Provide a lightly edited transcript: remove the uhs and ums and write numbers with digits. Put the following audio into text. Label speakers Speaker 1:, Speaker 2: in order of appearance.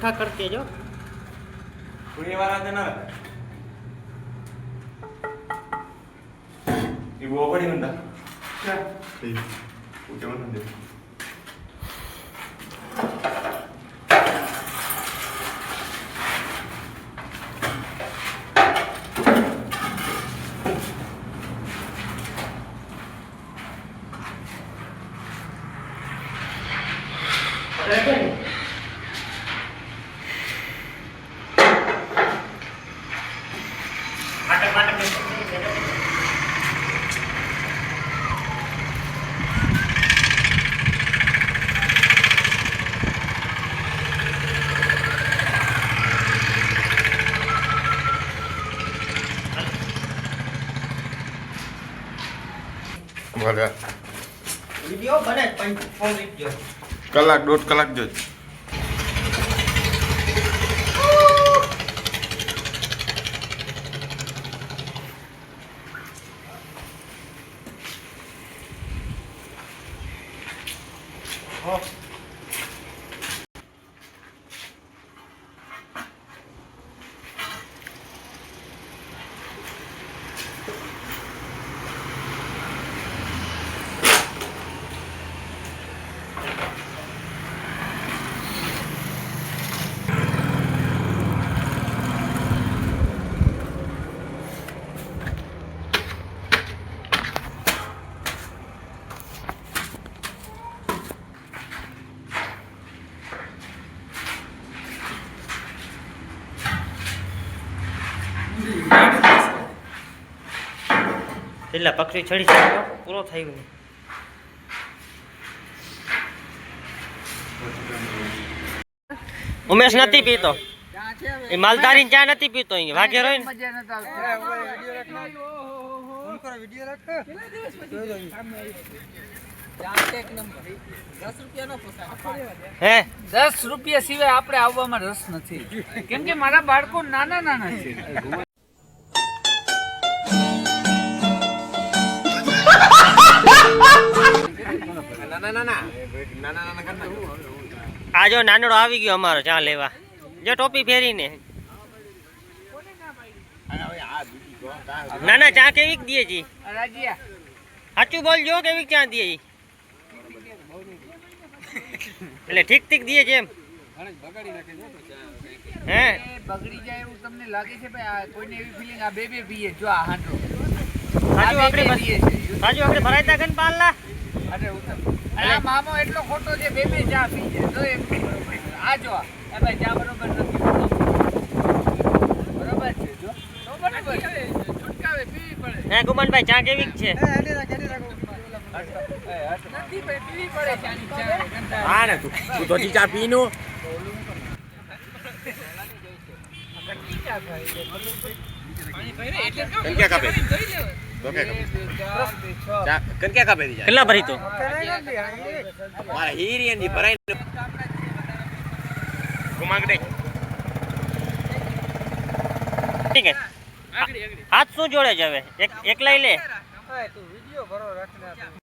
Speaker 1: કઠ્ઠા કરતી જો
Speaker 2: पुणे वाला देना ये वो बड़ी बंदा क्या ठीक उठे मत दे
Speaker 3: બોલે
Speaker 1: વિડિયો બને પણ ફોન લીધો
Speaker 3: કલાક દોઢ કલાક જો
Speaker 1: એટલે પક્ષી ચડી જાય પૂરો થઈ ગયો ઉમેશ નથી પીતો એ માલધારી ચા નથી પીતો અહીંયા વાઘે રોય ને હે
Speaker 4: 10 રૂપિયા સિવાય આપણે આવવામાં રસ નથી કેમ કે મારા બાળકો નાના નાના છે
Speaker 1: આ જો નાનડો આવી ગયો અમારો ચા લેવા જો ટોપી ફેરીને ના ના ચા કેવી દે જી સાચું બોલજો કેવી ચા દે એટલે ઠીક ઠીક દે છે એમ હે
Speaker 4: બગડી જાય એવું તમને લાગે છે ભાઈ કોઈને એવી ફીલિંગ આ બે પીએ જો આ હાંડો
Speaker 1: સાચું આપણે ભરાયતા ગન પાલ્લા
Speaker 4: અરે આ મામો એટલો ખોટો છે બે ચા પી જાય તો આ જો એ ભાઈ ચા બરોબર નથી બરોબર છે જો તો બરોબર છે છૂટકાવે પીવી પડે
Speaker 1: હે ગુમાનભાઈ ચા કેવી છે
Speaker 4: નથી ભાઈ પીવી પડે ચાની ચા
Speaker 2: હા ને તું તો ચા પીનો क्या कापे तो क्या कापे क्या कापे दी
Speaker 1: કેટલા ભરી તો
Speaker 2: मारा हीरियन दी भराई घुमाक दे
Speaker 1: ઠીક હે હાથ શું જોડે છે હવે એક લઈ લે
Speaker 4: તું વિડિયો ભરો રાખને